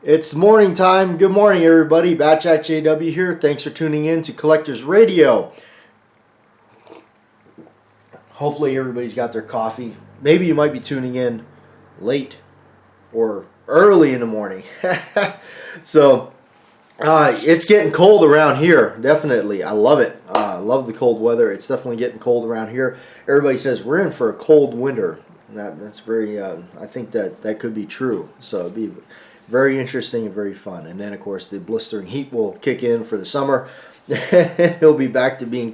It's morning time. Good morning, everybody. Batjack JW here. Thanks for tuning in to Collectors Radio. Hopefully, everybody's got their coffee. Maybe you might be tuning in late or early in the morning. So, it's getting cold around here. Definitely. I love it. I love the cold weather. It's definitely getting cold around here. Everybody says we're in for a cold winter. That's very, I think that could be true. So, it'd be very interesting and very fun. And then, of course, the blistering heat will kick in for the summer. He'll be back to being,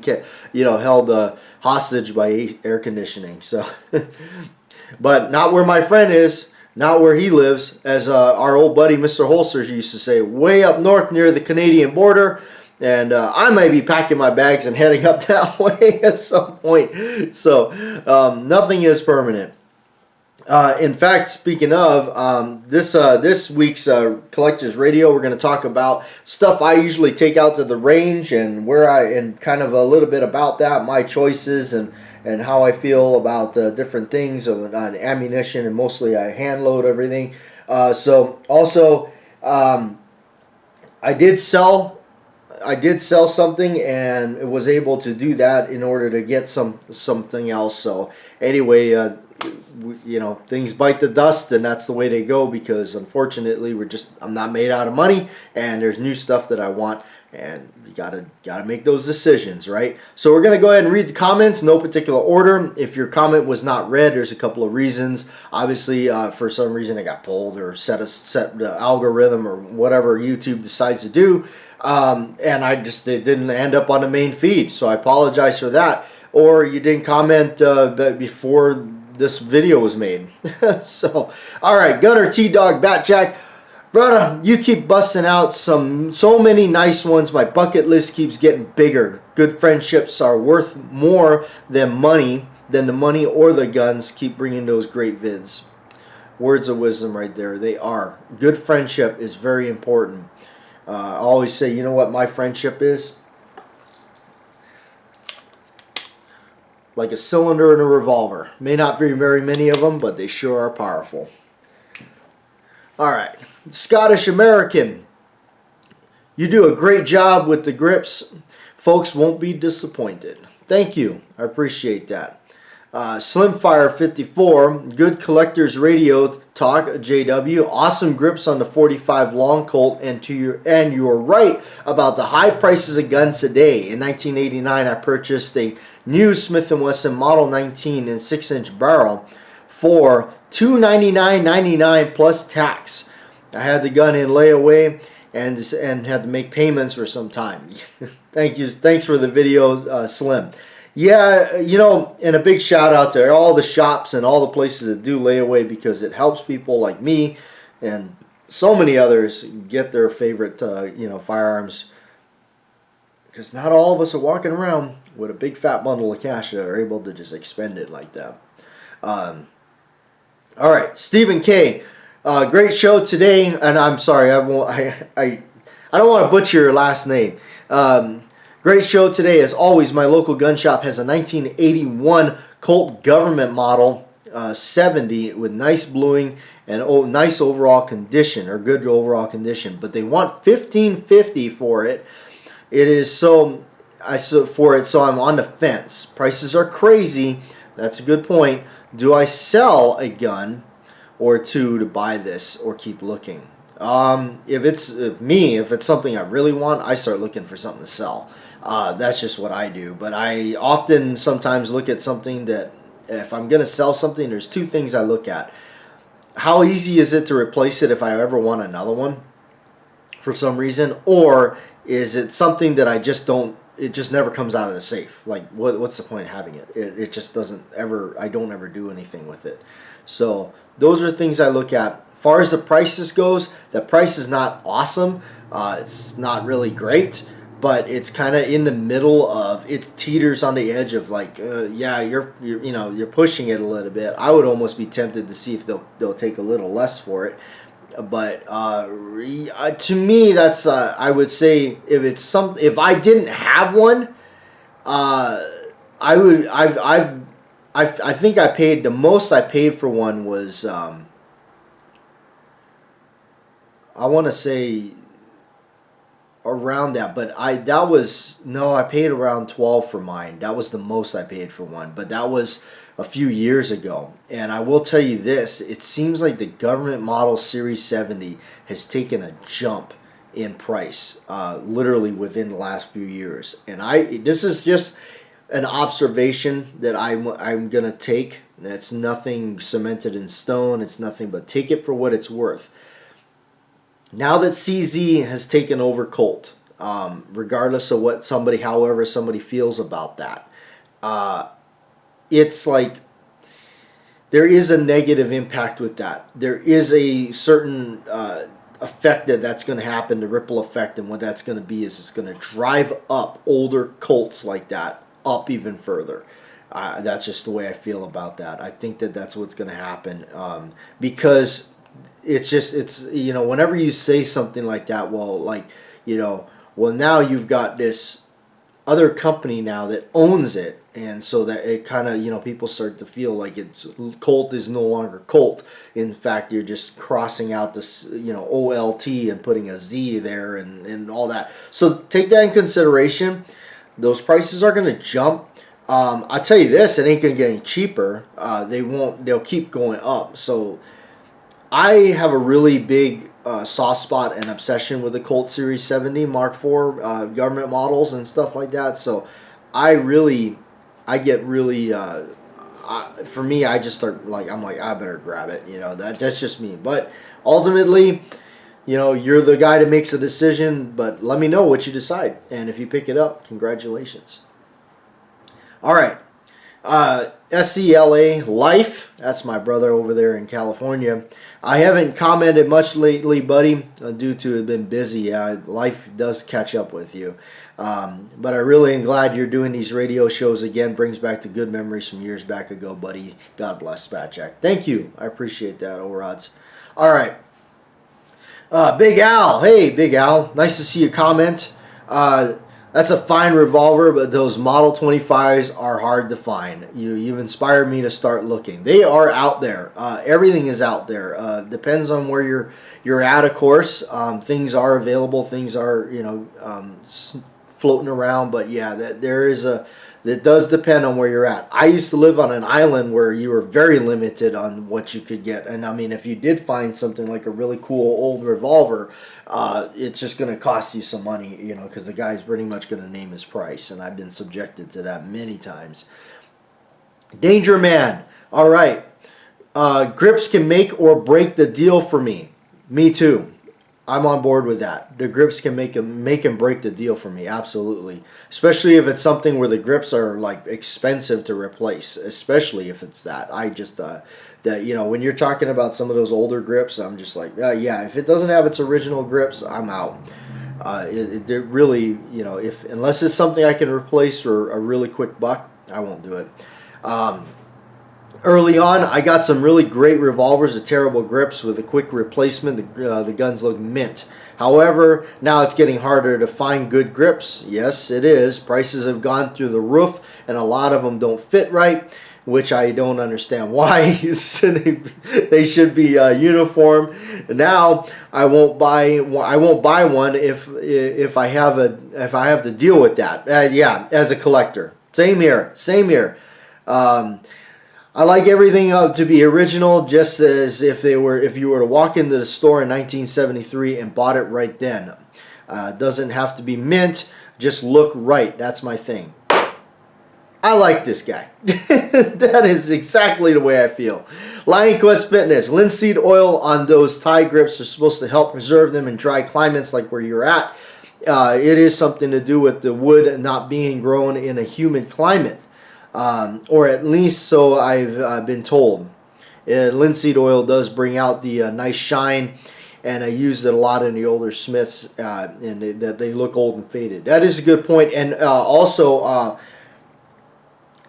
held hostage by air conditioning. So, but not where my friend is, not where he lives, as our old buddy Mr. Holster used to say, way up north near the Canadian border. And I may be packing my bags and heading up that way at some point. So, nothing is permanent. In fact, speaking of this week's Collectors Radio, we're going to talk about stuff I usually take out to the range and and kind of a little bit about that, my choices and how I feel about different things on ammunition, and mostly I hand load everything. So also, I did sell something and was able to do that in order to get something else. So anyway. Things bite the dust, and that's the way they go, because unfortunately I'm not made out of money, and there's new stuff that I want, and you gotta make those decisions, right? So we're gonna go ahead and read the comments, no particular order. If your comment was not read, there's a couple of reasons. Obviously, for some reason it got pulled or set the algorithm or whatever YouTube decides to do, and it didn't end up on the main feed, so I apologize for that. Or you didn't comment before this video was made. So, all right, Gunner T-Dog Batjack, brother, you keep busting out so many nice ones. My bucket list keeps getting bigger. Good friendships are worth more than the money or the guns. Keep bringing those great vids. Words of wisdom right there. They are. Good friendship is very important. I always say, you know what my friendship is? Like a cylinder in a revolver. May not be very many of them, but they sure are powerful. Alright, Scottish American. You do a great job with the grips. Folks won't be disappointed. Thank you. I appreciate that. Slimfire 54. Good Collectors Radio talk, JW. Awesome grips on the 45 long Colt, and you're right about the high prices of guns today. In 1989, I purchased a new Smith & Wesson Model 19 in 6-inch barrel for $299.99 plus tax. I had the gun in layaway and had to make payments for some time. Thanks for the video, Slim. Yeah, and a big shout out to all the shops and all the places that do layaway, because it helps people like me and so many others get their favorite, firearms. Because not all of us are walking around with a big fat bundle of cash that are able to just expend it like that. All right, Stephen K. Great show today, and I'm sorry, I don't want to butcher your last name. Great show today. As always, my local gun shop has a 1981 Colt Government Model 70 with nice bluing and nice overall condition, or good overall condition. But they want $1,550 for it. It is so I'm on the fence. Prices are crazy. That's a good point. Do I sell a gun or two to buy this, or keep looking? If it's something I really want, I start looking for something to sell. That's just what I do. But I often sometimes look at something that, if I'm going to sell something, there's two things I look at. How easy is it to replace it if I ever want another one for some reason? Or is it something that it just never comes out of the safe? Like, what's the point of having it? It just doesn't ever, I don't ever do anything with it. So those are things I look at. As far as the prices goes, the price is not awesome. It's not really great, but it's kind of in the middle of, it teeters on the edge of like, you're pushing it a little bit. I would almost be tempted to see if they'll take a little less for it. But to me, that's I would say, if I didn't have one, I think I paid, the most I paid for one was I want to say around that, but I paid around 12 for mine. That was the most I paid for one, but that was a few years ago. And I will tell you this, it seems like the government model Series 70 has taken a jump in price, literally within the last few years. And this is just an observation that I'm gonna take. It's nothing cemented in stone. It's nothing but take it for what it's worth. Now that CZ has taken over Colt, regardless of however somebody feels about that, it's like there is a negative impact with that. There is a certain effect that's going to happen, the ripple effect, and what that's going to be is it's going to drive up older Colts like that up even further. That's just the way I feel about that. I think that's what's going to happen, because it's whenever you say something like that, now you've got this other company now that owns it, and so that it kind of, people start to feel like Colt is no longer Colt. In fact, you're just crossing out this OLT and putting a Z there and all that. So take that in consideration. Those prices are going to jump. I tell you this, it ain't going to get any cheaper. They'll keep going up. So I have a really big soft spot and obsession with the Colt Series 70 Mark IV government models and stuff like that. So for me, I just start I better grab it. That's just me. But ultimately, you're the guy that makes a decision. But let me know what you decide, and if you pick it up, congratulations. All right. SCLA Life, that's my brother over there in California. I haven't commented much lately, buddy, due to it been busy. Life does catch up with you. But I really am glad you're doing these radio shows again. Brings back the good memories from years back ago, buddy. God bless Fat Jack. Thank you. I appreciate that, Overodds. All right. Big Al. Hey, Big Al. Nice to see you comment. That's a fine revolver, but those Model 25s are hard to find. You've inspired me to start looking. They are out there. Everything is out there. Depends on where you're at, of course. Things are available. Things are floating around. But yeah, that does depend on where you're at. I used to live on an island where you were very limited on what you could get. And I mean, if you did find something like a really cool old revolver, it's just going to cost you some money, because the guy's pretty much going to name his price. And I've been subjected to that many times. Danger Man. All right. Grips can make or break the deal for me. Me too. I'm on board with that. The grips can make and break the deal for me, absolutely. Especially if it's something where the grips are like expensive to replace. Especially if it's that. I just when you're talking about some of those older grips, I'm just like, yeah. If it doesn't have its original grips, I'm out. It really, unless it's something I can replace for a really quick buck, I won't do it. Early on, I got some really great revolvers with terrible grips with a quick replacement. The guns look mint. However, now it's getting harder to find good grips. Yes, it is. Prices have gone through the roof, and a lot of them don't fit right, which I don't understand why. They should be uniform. Now I won't buy one if I have to deal with that. Yeah, as a collector. Same here. I like everything to be original, just as if you were to walk into the store in 1973 and bought it right then. Doesn't have to be mint, just look right. That's my thing. I like this guy. That is exactly the way I feel. Lion Quest Fitness. Linseed oil on those tie grips are supposed to help preserve them in dry climates like where you're at. It is something to do with the wood not being grown in a humid climate. Or at least so I've been told. Linseed oil does bring out the nice shine, and I used it a lot in the older Smiths, and they look old and faded. That is a good point. And also,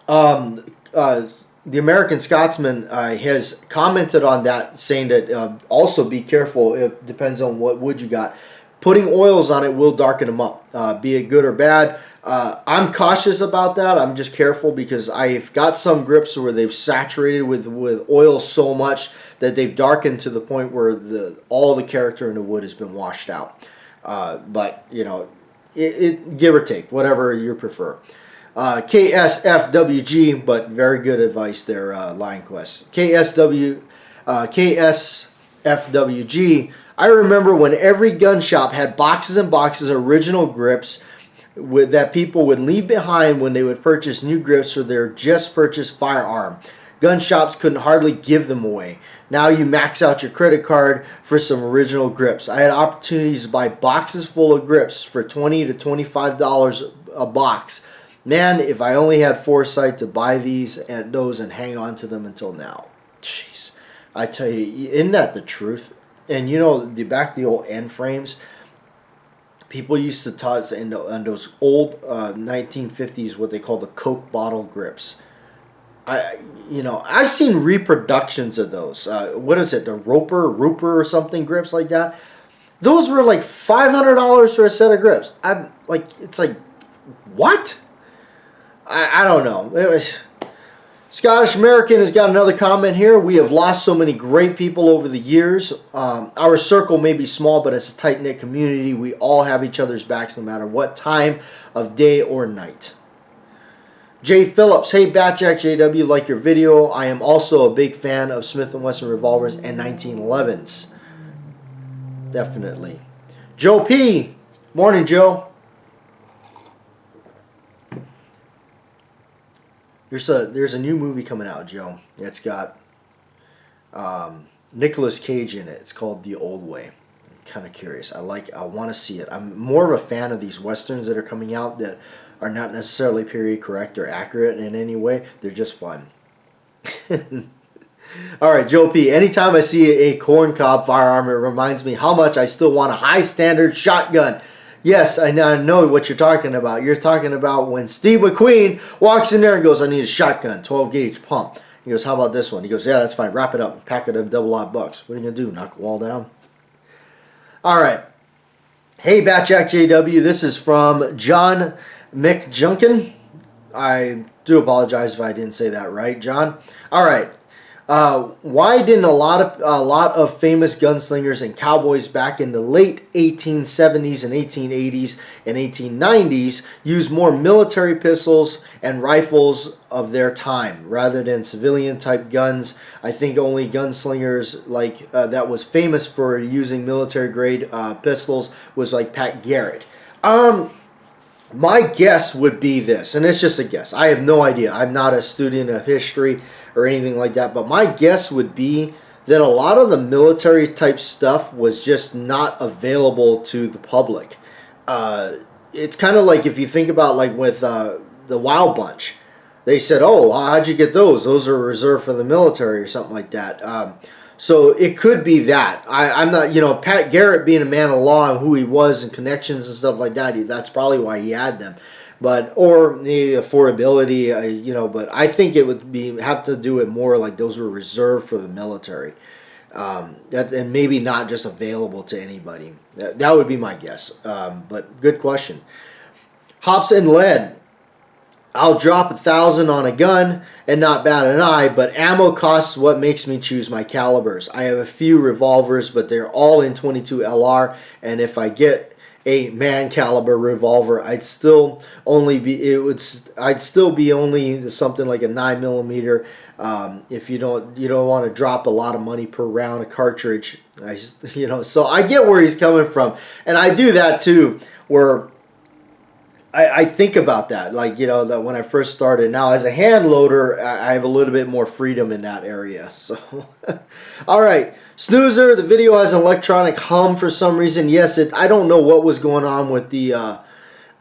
the American Scotsman has commented on that, saying that also be careful. It depends on what wood you got. putting oils on it will darken them up, be it good or bad. I'm cautious about that. I'm just careful because I've got some grips where they've saturated with oil so much that they've darkened to the point where all the character in the wood has been washed out. But, you know, it give or take, whatever you prefer. KSFWG, but very good advice there, Lion Quest. KSFWG, I remember when every gun shop had boxes and boxes of original grips that people would leave behind when they would purchase new grips for their just purchased firearm. Gun shops couldn't hardly give them away. Now you max out your credit card for some original grips. I had opportunities to buy boxes full of grips for $20 to $25 a box. Man, if I only had foresight to buy those and hang on to them until now. Jeez. I tell you, isn't that the truth? And you know, back the old end frames, people used to toss in those old 1950s what they call the Coke bottle grips. I've seen reproductions of those. What is it, the Rooper or something grips like that? Those were like $500 for a set of grips. It's like, what? I don't know. Scottish American has got another comment here. We have lost so many great people over the years. Our circle may be small, but it's a tight-knit community. We all have each other's backs no matter what time of day or night. Jay Phillips, hey Batjack JW, like your video. I am also a big fan of Smith & Wesson revolvers and 1911s. Definitely. Joe P. Morning, Joe. There's a new movie coming out, Joe. It's got Nicolas Cage in it. It's called The Old Way. I'm kind of curious. I want to see it. I'm more of a fan of these westerns that are coming out that are not necessarily period correct or accurate in any way. They're just fun. All right, Joe P. Anytime I see a corncob firearm, it reminds me how much I still want a high standard shotgun. Yes, I know what you're talking about. You're talking about when Steve McQueen walks in there and goes, I need a shotgun, 12 gauge pump. He goes, how about this one? He goes, yeah, that's fine. Wrap it up. Pack it up, $double bucks. What are you going to do, knock a wall down? All right. Hey, Batjack JW. This is from John McJunkin. I do apologize if I didn't say that right, John. All right. Why didn't a lot of famous gunslingers and cowboys back in the late 1870s and 1880s and 1890s use more military pistols and rifles of their time rather than civilian type guns? I think only gunslingers like that was famous for using military grade pistols was like Pat Garrett. My guess would be this, and it's just a guess. I have no idea. I'm not a student of history or anything like that, but my guess would be that a lot of the military type stuff was just not available to the public. It's kind of like if you think about like with the Wild Bunch. They said, oh, how'd you get those? Those are reserved for the military or something like that. So it could be that. I'm not, Pat Garrett being a man of law and who he was and connections and stuff like that, that's probably why he had them. Or the affordability, but I think it would have to do with more like those were reserved for the military. And maybe not just available to anybody. That would be my guess. But good question. Hops and lead. I'll drop 1,000 on a gun and not bat an eye, but ammo costs what makes me choose my calibers. I have a few revolvers, but they're all in 22 LR, and if I get a man caliber revolver, I'd still be only something like a 9mm. If you don't want to drop a lot of money per round of cartridge, so I get where he's coming from, and I do that too, where I think about that, that when I first started. Now, as a hand loader, I have a little bit more freedom in that area. So, all right. Snoozer, the video has an electronic hum for some reason. Yes, I don't know what was going on with the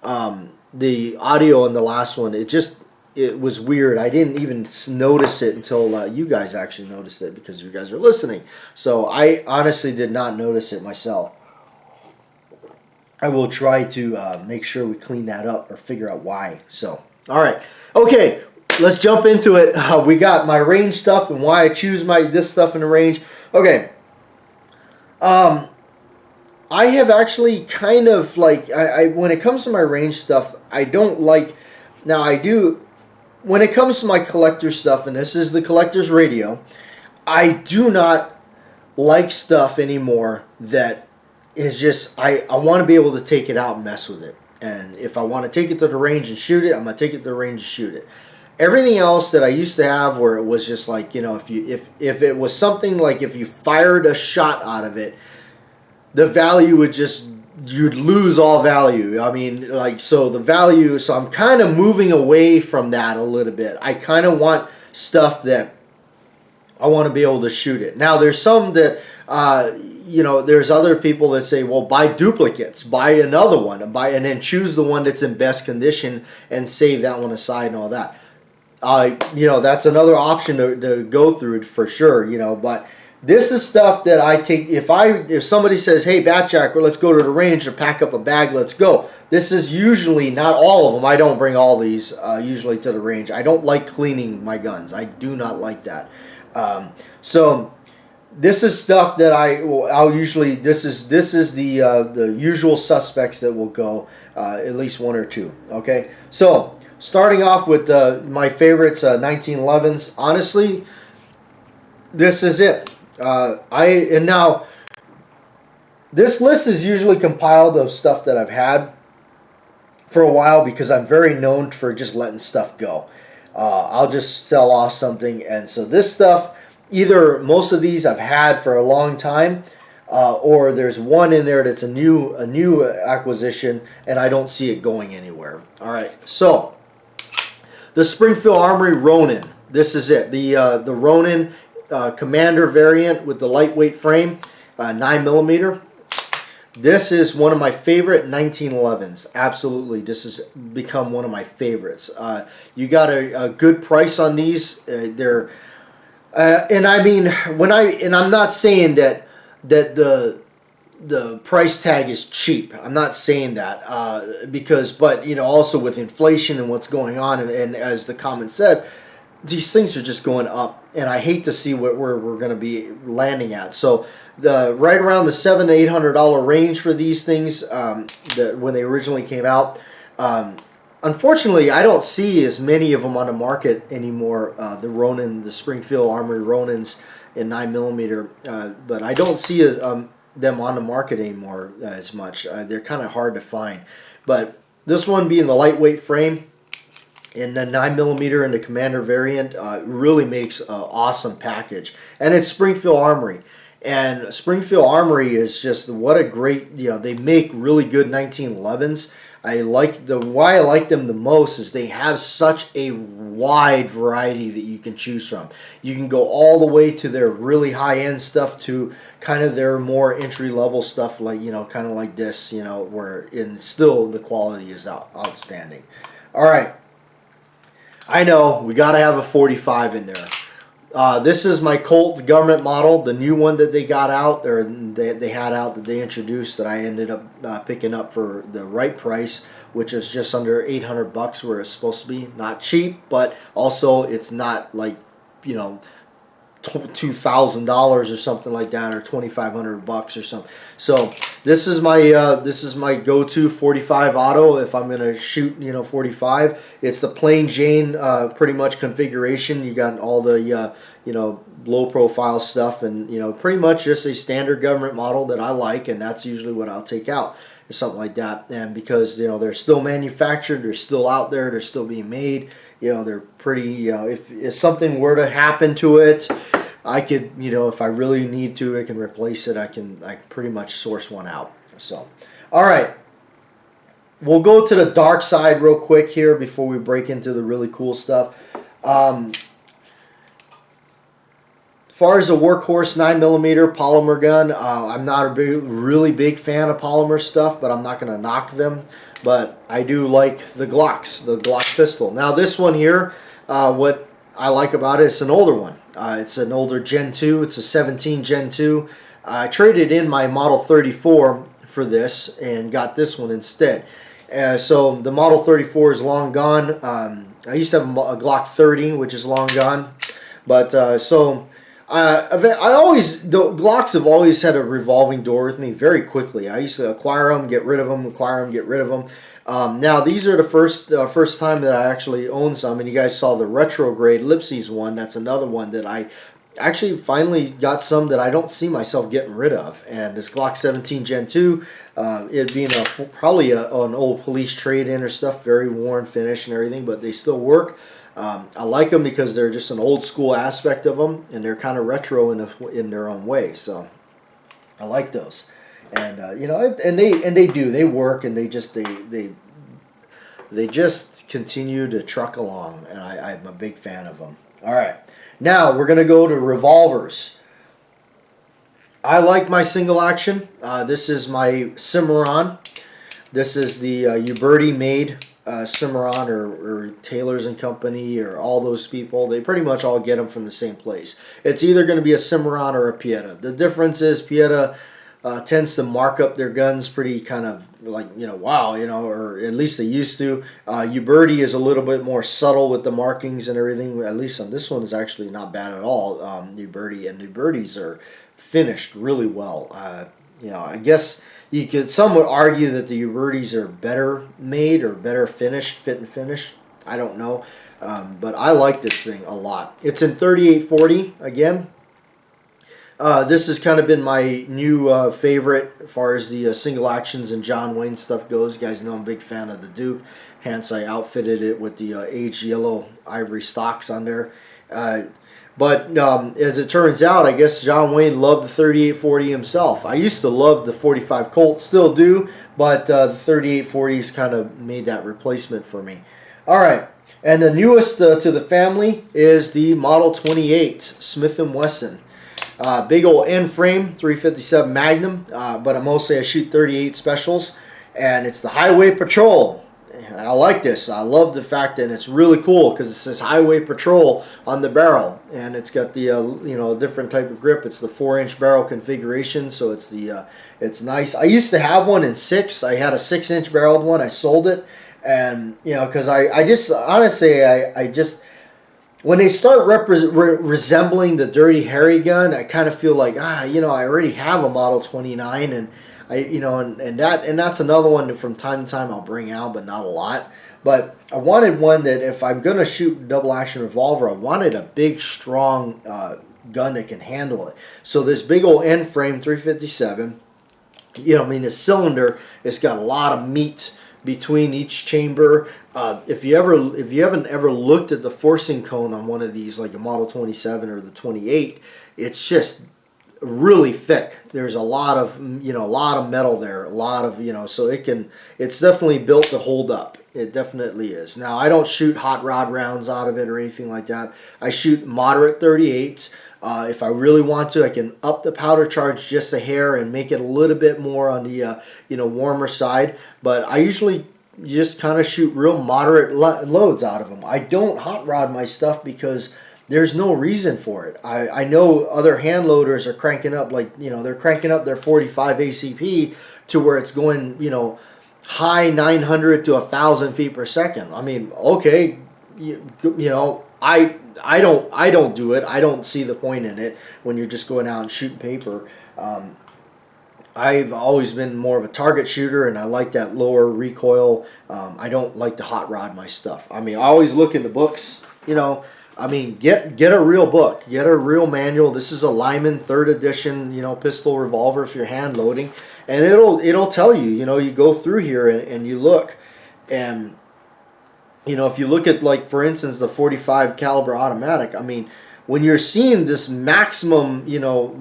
audio in the last one. It was weird. I didn't even notice it until you guys actually noticed it because you guys are listening. So, I honestly did not notice it myself. I will try to make sure we clean that up or figure out why. So, all right. Okay, let's jump into it. We got my range stuff and why I choose this stuff in the range. Okay. I I have actually kind of like when it comes to my range stuff, I don't like. Now I do when it comes to my collector stuff, and this is the collector's radio. I do not like stuff anymore that is just I want to be able to take it out and mess with it. And if I want to take it to the range and shoot it, I'm gonna take it to the range and shoot it. Everything else that I used to have, where it was just like, you know, if it was something like if you fired a shot out of it, the value would just, you'd lose all value. I mean, like, so the value, so I'm kind of moving away from that a little bit. I kind of want stuff that I want to be able to shoot it. Now, there's some that, you know, there's other people that say, well, buy duplicates, buy another one, and then choose the one that's in best condition and save that one aside and all that. You know, that's another option to go through for sure, you know, but this is stuff that I take. If somebody says, hey, Batjack, well, let's go to the range or pack up a bag, let's go. This is usually, not all of them. I don't bring all these usually to the range. I don't like cleaning my guns. I do not like that. So this is stuff that I'll usually, this is the usual suspects that will go, at least one or two. Okay, so starting off with my favorites, 1911s. Honestly, this is it. And now this list is usually compiled of stuff that I've had for a while because I'm very known for just letting stuff go. I'll just sell off something, and so this stuff, either most of these I've had for a long time, or there's one in there that's a new acquisition, and I don't see it going anywhere. All right, so the Springfield Armory Ronin. This is it. The Ronin Commander variant with the lightweight frame, 9mm. This is one of my favorite 1911s. Absolutely, this has become one of my favorites. You got a good price on these. They're and I mean, I'm not saying that the price tag is cheap. I'm not saying that but you know, also with inflation and what's going on, and as the comment said, these things are just going up, and I hate to see where we're going to be landing at. So right around the $700 to $800 range for these things, when they originally came out. Unfortunately, I don't see as many of them on the market anymore. The Ronin, the Springfield Armory Ronins in 9mm, but I don't see them on the market anymore as much. They're kind of hard to find. But this one being the lightweight frame, and the 9mm in the Commander variant, really makes an awesome package. And it's Springfield Armory. And Springfield Armory is just, what a great, you know, they make really good 1911s. Why I like them the most is they have such a wide variety that you can choose from. You can go all the way to their really high-end stuff to kind of their more entry-level stuff, like, you know, kind of like this, you know, where still the quality is outstanding. All right. I know, we got to have a 45 in there. This is my Colt government model, the new one that they got out, or they had out, that they introduced, that I ended up picking up for the right price, which is just under $800 where it's supposed to be. Not cheap, but also it's not like, you know, $2,000 or something like that, or $2,500 or something. So this is my go-to 45 auto if I'm gonna shoot, you know, 45. It's the plain Jane pretty much configuration. You got all the you know, low profile stuff, and you know, pretty much just a standard government model that I like, and that's usually what I'll take out, is something like that. And because, you know, they're still manufactured, they're still out there, they're still being made. You know, they're pretty, you know, if something were to happen to it, I could, you know, if I really need to, I can replace it. I can pretty much source one out. So, all right. We'll go to the dark side real quick here before we break into the really cool stuff. As far as a workhorse 9mm polymer gun, I'm not a really big fan of polymer stuff, but I'm not going to knock them. But I do like the Glocks, the Glock pistol. Now this one here, what I like about it, it's an older one. It's an older Gen 2. It's a 17 Gen 2. I traded in my Model 34 for this and got this one instead. So the Model 34 is long gone. I used to have a Glock 30, which is long gone. But so The Glocks have always had a revolving door with me very quickly. I used to acquire them, get rid of them, acquire them, get rid of them. Now these are the first time that I actually own some, and you guys saw the retrograde Lipsies one. That's another one that I actually finally got some that I don't see myself getting rid of. And this Glock 17 Gen 2, it being probably an old police trade-in or stuff, very worn finish and everything, but they still work. I like them because they're just an old school aspect of them, and they're kind of retro in their own way. So I like those, and they work, and they just continue to truck along, and I'm a big fan of them. All right, now we're gonna go to revolvers. I like my single action. This is my Cimarron. This is the Uberti made Cimarron or Taylor's and Company or all those people. They pretty much all get them from the same place. It's either going to be a Cimarron or a Pieta. The difference is Pieta tends to mark up their guns pretty kind of like, wow, or at least they used to. Uberti is a little bit more subtle with the markings and everything. At least on this one is actually not bad at all. Uberti and Ubertis are finished really well. I guess some would argue that the Ubertis are better made or better finished, fit and finish. I don't know. But I like this thing a lot. It's in 3840 again. This has kind of been my new favorite as far as the single actions and John Wayne stuff goes. You guys know I'm a big fan of the Duke. Hence I outfitted it with the aged yellow ivory stocks on there. But as it turns out, I guess John Wayne loved the 3840 himself. I used to love the 45 Colt, still do, but the 3840s kind of made that replacement for me. All right, and the newest to the family is the Model 28 Smith & Wesson. Big old end frame, 357 Magnum, but mostly I shoot 38 specials, and it's the Highway Patrol. I like this. I love the fact that it's really cool because it says Highway Patrol on the barrel, and it's got the different type of grip. It's the 4-inch barrel configuration, so it's nice. I used to have one in 6. I had a 6-inch barreled one. I sold it, and because I just honestly when they start resembling the Dirty Harry gun, I kind of feel like I already have a Model 29, and that's another one that from time to time I'll bring out, but not a lot. But I wanted one that if I'm gonna shoot double action revolver, I wanted a big, strong gun that can handle it. So this big old end frame 357, the cylinder, it's got a lot of meat between each chamber. If you haven't ever looked at the forcing cone on one of these, like a Model 27 or the 28, it's just really thick. There's a lot of metal there, a lot of so it's definitely built to hold up. It definitely is. Now I don't shoot hot rod rounds out of it or anything like that. I shoot moderate 38s. If I really want to, I can up the powder charge just a hair and make it a little bit more on the warmer side. But I usually just kind of shoot real moderate loads out of them. I don't hot rod my stuff because there's no reason for it. I know other hand loaders are cranking up they're cranking up their 45 ACP to where it's going high 900 to 1,000 feet per second. I mean, okay, I don't do it. I don't see the point in it when you're just going out and shooting paper. I've always been more of a target shooter, and I like that lower recoil. I don't like to hot rod my stuff. I mean, I always look into books. Get a real book, get a real manual. This is a Lyman 3rd edition, pistol revolver if you're hand loading, and it'll tell you. You go through here and you look, and if you look at, like, for instance, the 45 caliber automatic. I mean, when you're seeing this maximum,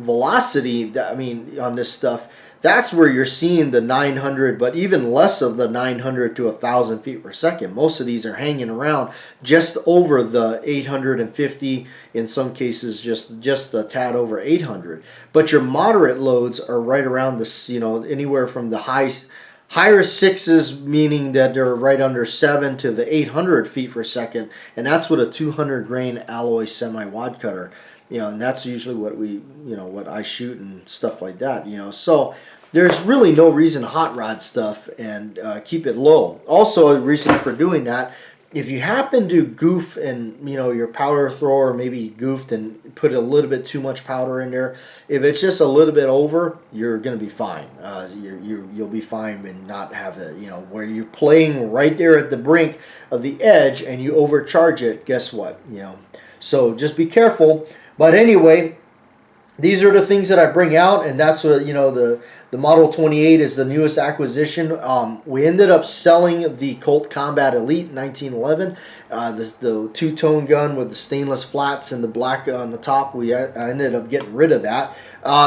velocity, on this stuff, that's where you're seeing the 900, but even less of the 900 to 1,000 feet per second. Most of these are hanging around just over the 850, in some cases just a tad over 800. But your moderate loads are right around this, anywhere from the higher 6s, meaning that they're right under 7 to the 800 feet per second, and that's with a 200 grain alloy semi-wad cutter. And that's usually what what I shoot and stuff like that. So there's really no reason to hot rod stuff and keep it low. Also, a reason for doing that, if you happen to goof and your powder thrower maybe goofed and put a little bit too much powder in there, if it's just a little bit over, you're gonna be fine. You'll be fine and not have the where you're playing right there at the brink of the edge and you overcharge it. Guess what? So just be careful. But anyway, these are the things that I bring out, and that's what the Model 28 is the newest acquisition. We ended up selling the Colt Combat Elite 1911, the two-tone gun with the stainless flats and the black on the top. I ended up getting rid of that,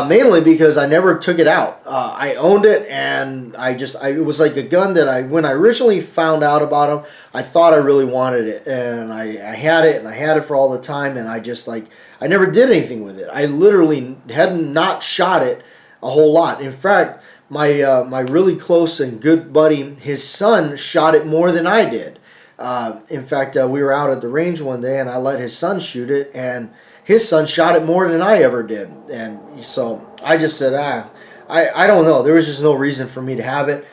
mainly because I never took it out. I owned it, and it was like a gun that when I originally found out about them, I thought I really wanted it, and I had it, and I had it for all the time, and I never did anything with it. I literally had not shot it a whole lot. In fact, my really close and good buddy, his son shot it more than I did. In fact, we were out at the range one day, and I let his son shoot it, and his son shot it more than I ever did. And so I just said, I don't know. There was just no reason for me to have it.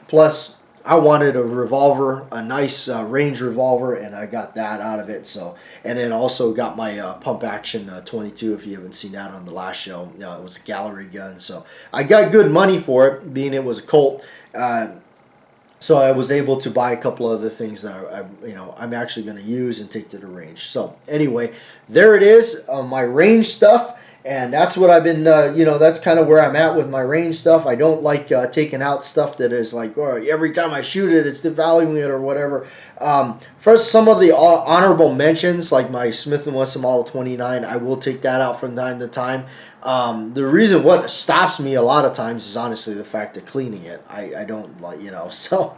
Plus, I wanted a revolver, a nice range revolver, and I got that out of it. So, and then also got my pump action 22. If you haven't seen that on the last show, it was a gallery gun. So I got good money for it, being it was a Colt. So I was able to buy a couple other things that I'm actually going to use and take to the range. So anyway, there it is, my range stuff. And that's what I've been, that's kind of where I'm at with my range stuff. I don't like taking out stuff that is like, every time I shoot it, it's devaluing it or whatever. First, some of the honorable mentions, like my Smith & Wesson Model 29, I will take that out from time to time. The reason what stops me a lot of times is honestly the fact of cleaning it. I don't like, so...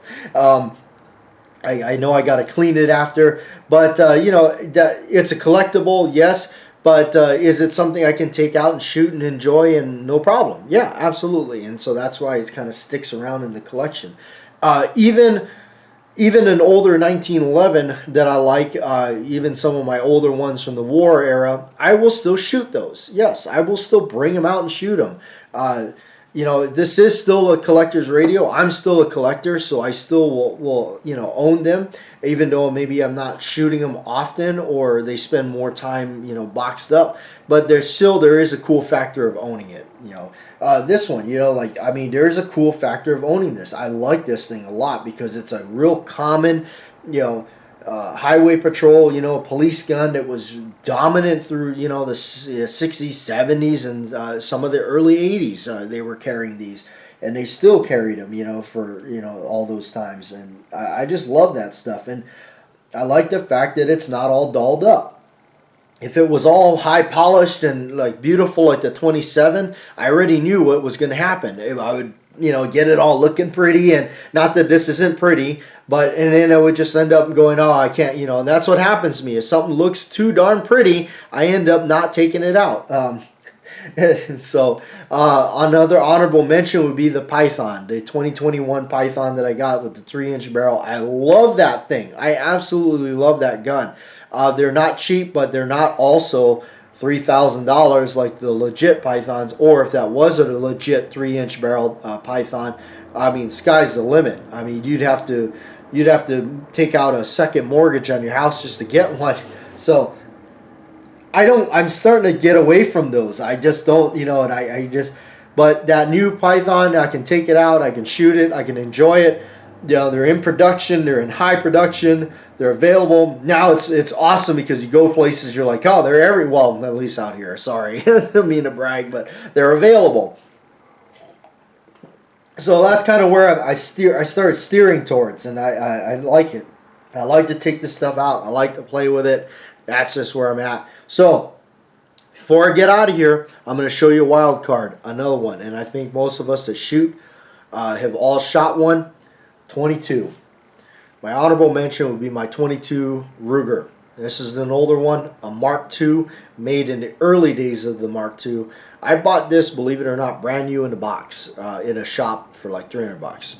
I know I got to clean it after, but, it's a collectible, yes. But is it something I can take out and shoot and enjoy and no problem? Yeah, absolutely. And so that's why it kind of sticks around in the collection. Even an older 1911 that I like, even some of my older ones from the war era, I will still shoot those. Yes, I will still bring them out and shoot them. This is still a collector's radio. I'm still a collector, so I still will own them, even though maybe I'm not shooting them often or they spend more time, boxed up. But there is a cool factor of owning it. This one, there's a cool factor of owning this. I like this thing a lot because it's a real common, highway patrol, police gun that was dominant through, the 60s, 70s, and some of the early 80s. They were carrying these, and they still carried them, for, all those times. And I just love that stuff. And I like the fact that it's not all dolled up. If it was all high polished and like beautiful like the 27, I already knew what was going to happen. I would, get it all looking pretty, and not that this isn't pretty, and then I would just end up going, I can't, and that's what happens to me. If something looks too darn pretty, I end up not taking it out. So another honorable mention would be the Python, the 2021 Python that I got with the 3-inch barrel. I love that thing. I absolutely love that gun. They're not cheap, but they're not also $3,000 like the legit Pythons, or if that was a legit 3-inch barrel Python, sky's the limit. You'd have to take out a second mortgage on your house just to get one. So I'm starting to get away from those. I just don't, but that new Python, I can take it out, I can shoot it, I can enjoy it. They're in production, they're in high production, they're available. Now it's awesome because you go places, you're like, they're well, at least out here, sorry. I don't mean to brag, but they're available. So that's kind of where I started steering towards, and I like it. I like to take this stuff out. I like to play with it. That's just where I'm at. So before I get out of here, I'm going to show you a wild card, another one. And I think most of us that shoot have all shot one. 22. My honorable mention would be my 22 Ruger. This is an older one, a Mark II, made in the early days of the Mark II. I bought this, believe it or not, brand new in a box in a shop for like $300.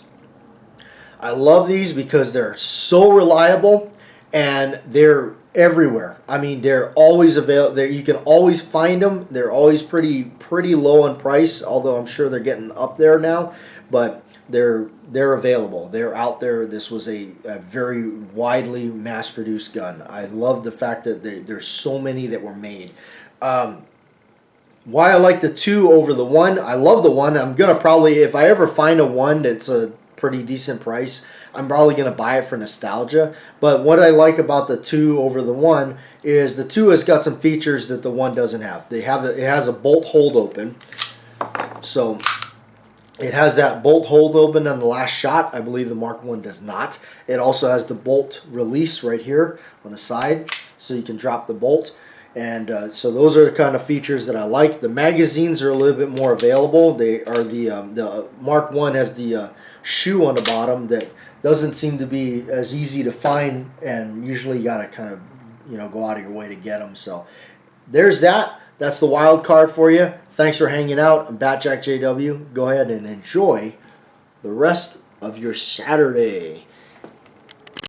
I love these because they're so reliable and they're everywhere. They're always available. You can always find them. They're always pretty low in price, although I'm sure they're getting up there now. But they're available. They're out there. This was a very widely mass-produced gun. I love the fact that there's so many that were made. Why I like the 2 over the 1, I love the 1. I'm going to probably, if I ever find a 1 that's a pretty decent price, I'm probably going to buy it for nostalgia. But what I like about the 2 over the 1 is the 2 has got some features that the 1 doesn't have. It has a bolt hold open. So it has that bolt hold open on the last shot. I believe the Mark 1 does not. It also has the bolt release right here on the side, so you can drop the bolt. And so those are the kind of features that I like. The magazines are a little bit more available. They are the Mark 1 has the shoe on the bottom that doesn't seem to be as easy to find, and usually you got to kind of go out of your way to get them. So there's that. That's the wild card for you. Thanks for hanging out. I'm Batjack JW. Go ahead and enjoy the rest of your Saturday.